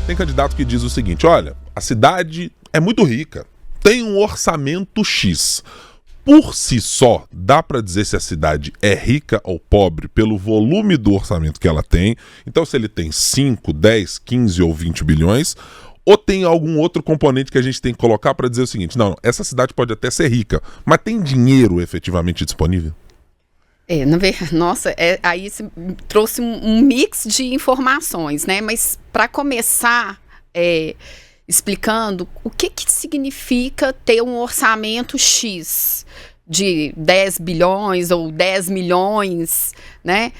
Tem candidato que diz o seguinte: olha, a cidade é muito rica, tem um orçamento X. Por si só, dá para dizer se a cidade é rica ou pobre pelo volume do orçamento que ela tem. Então, se ele tem 5, 10, 15 ou 20 bilhões, ou tem algum outro componente que a gente tem que colocar para dizer o seguinte: não, essa cidade pode até ser rica, mas tem dinheiro efetivamente disponível? Nossa, aí você trouxe um mix de informações, né? Mas para começar explicando o que significa ter um orçamento X de 10 bilhões ou 10 milhões, né?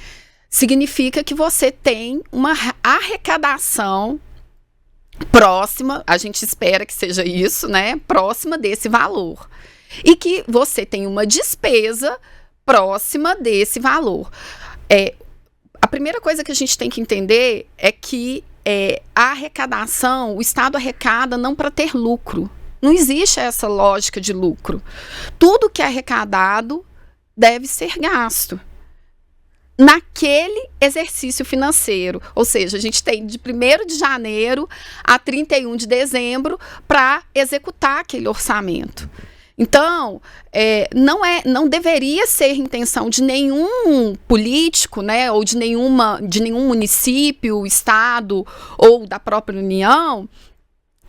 Significa que você tem uma arrecadação próxima, a gente espera que seja isso, né? Próxima desse valor. E que você tem uma despesa próxima desse valor. A primeira coisa que a gente tem que entender é que a arrecadação, o Estado arrecada não para ter lucro. Não existe essa lógica de lucro. Tudo que é arrecadado deve ser gasto naquele exercício financeiro. Ou seja, a gente tem de 1º de janeiro a 31 de dezembro para executar aquele orçamento. Então, não deveria ser intenção de nenhum político, né, ou de nenhum município, estado ou da própria União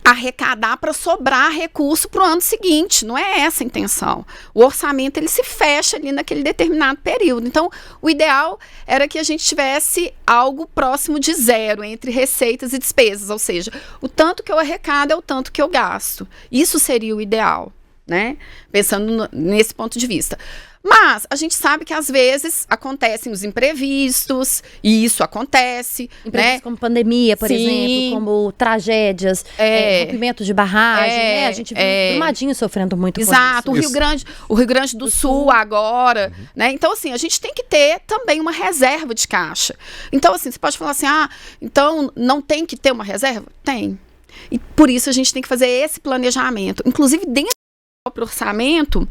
arrecadar para sobrar recurso para o ano seguinte. Não é essa a intenção. O orçamento ele se fecha ali naquele determinado período. Então, o ideal era que a gente tivesse algo próximo de zero entre receitas e despesas, ou seja, o tanto que eu arrecado é o tanto que eu gasto. Isso seria o ideal, né? Pensando nesse ponto de vista. Mas a gente sabe que às vezes acontecem os imprevistos, e isso acontece. Imprevistos, né? Como pandemia, por exemplo, como tragédias, rompimento de barragem, né? A gente viu Brumadinho sofrendo muito exato, com isso. O Rio Grande do Sul agora, né? Então, assim, a gente tem que ter também uma reserva de caixa. Então, assim, você pode falar assim, então não tem que ter uma reserva? Tem. E por isso a gente tem que fazer esse planejamento. Inclusive, dentro do próprio orçamento,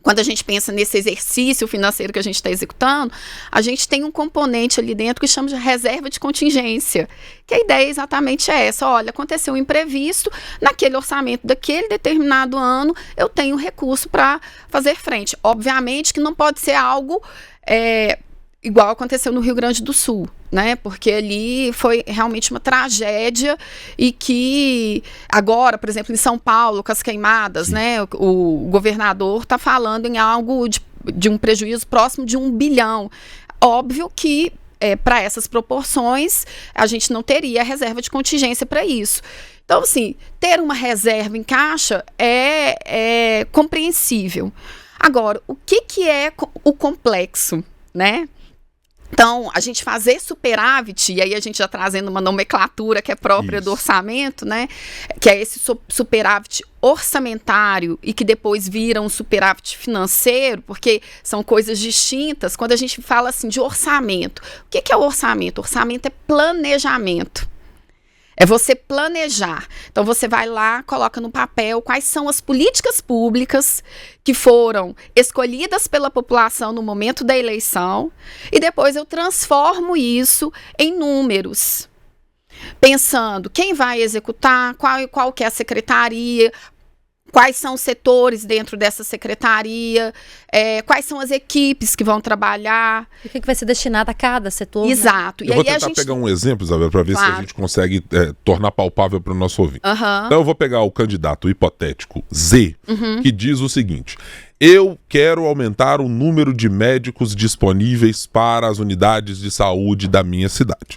quando a gente pensa nesse exercício financeiro que a gente está executando, a gente tem um componente ali dentro que chama de reserva de contingência, que a ideia exatamente é essa: olha, aconteceu um imprevisto, naquele orçamento daquele determinado ano, eu tenho recurso para fazer frente. Obviamente que não pode ser algo igual aconteceu no Rio Grande do Sul, né? Porque ali foi realmente uma tragédia e que agora, por exemplo, em São Paulo, com as queimadas, né? O governador está falando em algo de um prejuízo próximo de 1 bilhão. Óbvio que para essas proporções a gente não teria reserva de contingência para isso. Então, assim, ter uma reserva em caixa é compreensível. Agora, o que é o complexo, né? Então, a gente fazer superávit, e aí a gente já trazendo uma nomenclatura que é própria do orçamento, né? Que é esse superávit orçamentário e que depois vira um superávit financeiro, porque são coisas distintas. Quando a gente fala assim de orçamento, o que é o orçamento? Orçamento é planejamento. É você planejar. Então, você vai lá, coloca no papel quais são as políticas públicas que foram escolhidas pela população no momento da eleição, e depois eu transformo isso em números. Pensando quem vai executar, qual que é a secretaria, quais são os setores dentro dessa secretaria, quais são as equipes que vão trabalhar. E o que vai ser destinado a cada setor? Exato. Eu vou tentar pegar um exemplo, Isabel, para ver se a gente consegue tornar palpável para o nosso ouvinte. Então eu vou pegar o candidato hipotético Z, que diz o seguinte: eu quero aumentar o número de médicos disponíveis para as unidades de saúde da minha cidade.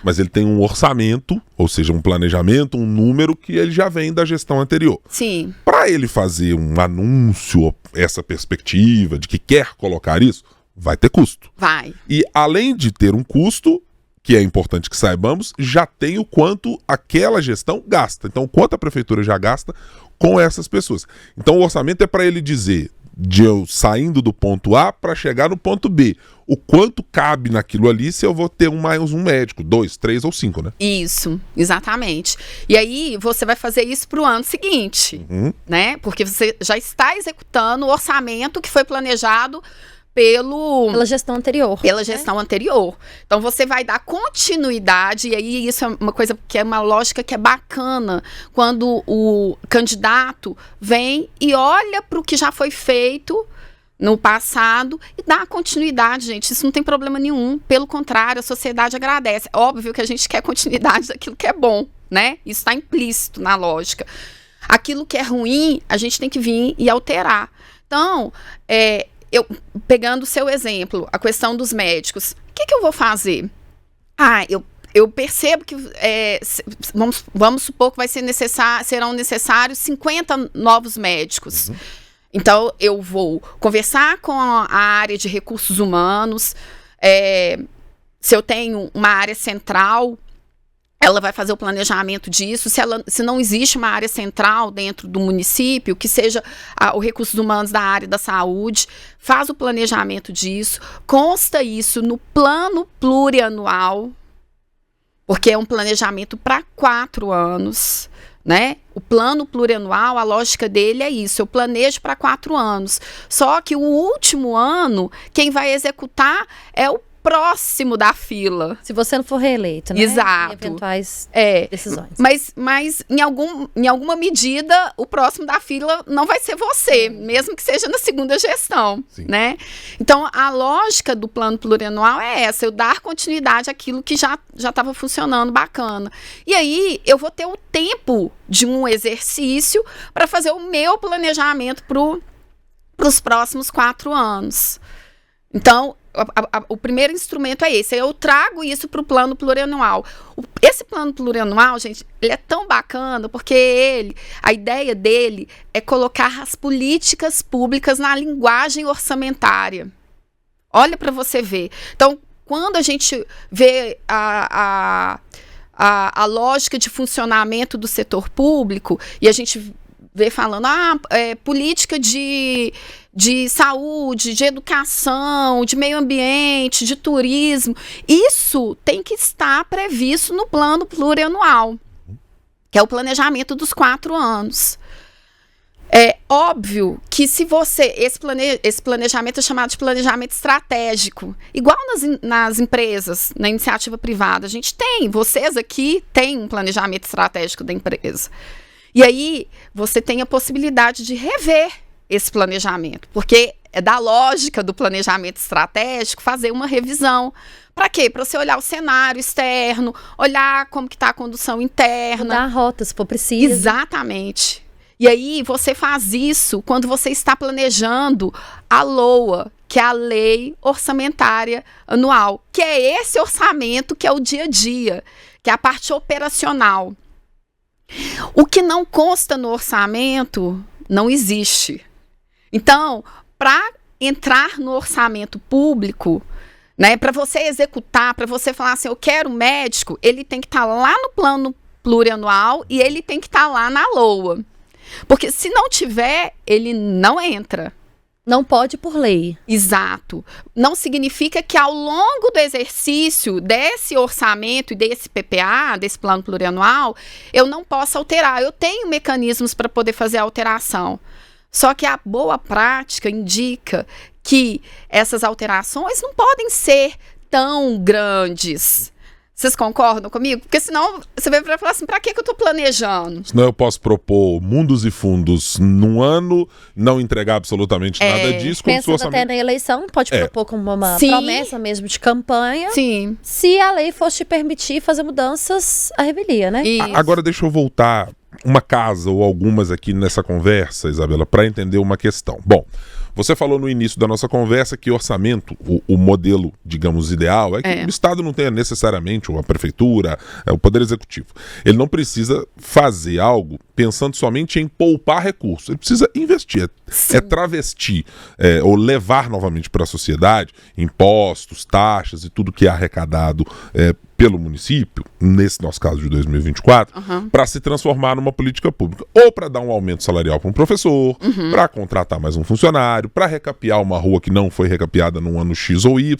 Mas ele tem um orçamento, ou seja, um planejamento, um número que ele já vem da gestão anterior. Sim. Para ele fazer um anúncio, essa perspectiva de que quer colocar isso, vai ter custo. Vai. E além de ter um custo, que é importante que saibamos, já tem o quanto aquela gestão gasta. Então, quanto a prefeitura já gasta com essas pessoas. Então, o orçamento é para ele dizer, de eu saindo do ponto A para chegar no ponto B, o quanto cabe naquilo ali se eu vou ter mais um médico, 2, 3 ou 5, né? Isso, exatamente. E aí você vai fazer isso para o ano seguinte, né? Porque você já está executando o orçamento que foi planejado pela gestão anterior. Pela gestão anterior. Então, você vai dar continuidade, e aí isso é uma coisa que é uma lógica que é bacana, quando o candidato vem e olha para o que já foi feito no passado e dá continuidade, gente. Isso não tem problema nenhum. Pelo contrário, a sociedade agradece. Óbvio que a gente quer continuidade daquilo que é bom, né? Isso está implícito na lógica. Aquilo que é ruim, a gente tem que vir e alterar. Então, pegando o seu exemplo, a questão dos médicos, o que eu vou fazer? Eu percebo que, vamos supor que serão necessários 50 novos médicos. Então, eu vou conversar com a área de recursos humanos, se eu tenho uma área central, ela vai fazer o planejamento disso. Se não existe uma área central dentro do município, que seja o recursos humanos da área da saúde, faz o planejamento disso, consta isso no plano plurianual, porque é um planejamento para 4 anos, né? O plano plurianual, a lógica dele é isso, eu planejo para 4 anos. Só que o último ano, quem vai executar é o próximo da fila. Se você não for reeleito, né? Exato. Em eventuais decisões. Mas em alguma medida, o próximo da fila não vai ser você, mesmo que seja na segunda gestão, né? Então, a lógica do plano plurianual é essa, eu dar continuidade àquilo que já estava funcionando bacana. E aí, eu vou ter o tempo de um exercício para fazer o meu planejamento para os próximos 4 anos. Então, o primeiro instrumento é esse. Eu trago isso para o plano plurianual. Esse plano plurianual, gente, ele é tão bacana porque a ideia dele é colocar as políticas públicas na linguagem orçamentária. Olha para você ver. Então, quando a gente vê a lógica de funcionamento do setor público e a gente vê falando política de saúde, de educação, de meio ambiente, de turismo, isso tem que estar previsto no plano plurianual, que é o planejamento dos 4 anos. É óbvio que se você... Esse planejamento é chamado de planejamento estratégico. Igual nas empresas, na iniciativa privada. A gente tem, vocês aqui têm um planejamento estratégico da empresa. E aí, você tem a possibilidade de rever esse planejamento, porque é da lógica do planejamento estratégico fazer uma revisão. Para quê? Para você olhar o cenário externo, olhar como que está a condução interna. Mudar a rota, se for preciso. Exatamente. E aí, você faz isso quando você está planejando a LOA, que é a Lei Orçamentária Anual, que é esse orçamento que é o dia a dia, que é a parte operacional. O que não consta no orçamento não existe. Então, para entrar no orçamento público, né, para você executar, para você falar assim, eu quero um médico, ele tem que estar lá no plano plurianual e ele tem que estar lá na LOA. Porque se não tiver, ele não entra. Não pode por lei. Exato. Não significa que ao longo do exercício desse orçamento e desse PPA, desse plano plurianual, eu não possa alterar. Eu tenho mecanismos para poder fazer a alteração. Só que a boa prática indica que essas alterações não podem ser tão grandes. Vocês concordam comigo? Porque senão você vai falar assim, pra que eu tô planejando? Senão eu posso propor mundos e fundos num ano, não entregar absolutamente nada disso. Pensando até na eleição, pode propor como uma promessa mesmo de campanha. Sim. Se a lei fosse te permitir fazer mudanças à revelia, né? Agora deixa eu voltar uma casa ou algumas aqui nessa conversa, Isabela, para entender uma questão. Bom, você falou no início da nossa conversa que orçamento, o modelo, digamos, ideal, é que o Estado não tenha necessariamente, ou a prefeitura, o Poder Executivo. Ele não precisa fazer algo pensando somente em poupar recursos. Ele precisa investir, travestir, ou levar novamente para a sociedade impostos, taxas e tudo que é arrecadado pelo município, nesse nosso caso de 2024, para se transformar numa política pública. Ou para dar um aumento salarial para um professor, para contratar mais um funcionário, para recapear uma rua que não foi recapeada num ano X ou Y,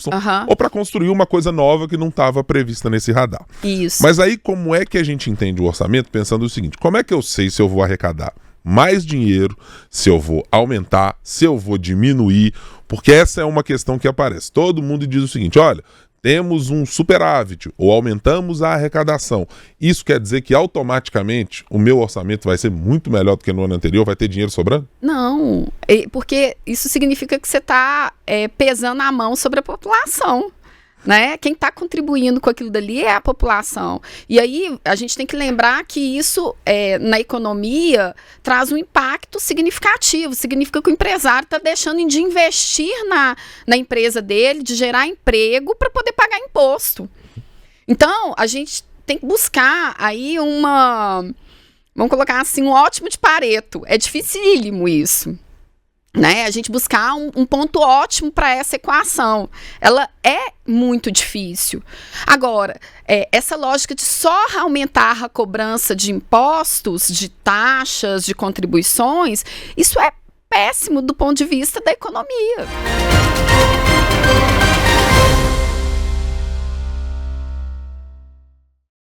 ou para construir uma coisa nova que não estava prevista nesse radar. Isso. Mas aí como é que a gente entende o orçamento pensando o seguinte, como é que eu sei se eu vou arrecadar mais dinheiro, se eu vou aumentar, se eu vou diminuir, porque essa é uma questão que aparece. Todo mundo diz o seguinte, olha, temos um superávit ou aumentamos a arrecadação. Isso quer dizer que automaticamente o meu orçamento vai ser muito melhor do que no ano anterior? Vai ter dinheiro sobrando? Não, porque isso significa que você está pesando a mão sobre a população. Né? Quem está contribuindo com aquilo dali é a população. E aí a gente tem que lembrar que isso na economia traz um impacto significativo. Significa que o empresário está deixando de investir na empresa dele, de gerar emprego para poder pagar imposto. Então a gente tem que buscar aí vamos colocar assim, um ótimo de Pareto. É dificílimo isso. Né? A gente buscar um ponto ótimo para essa equação. Ela é muito difícil. Agora, essa lógica de só aumentar a cobrança de impostos, de taxas, de contribuições, isso é péssimo do ponto de vista da economia.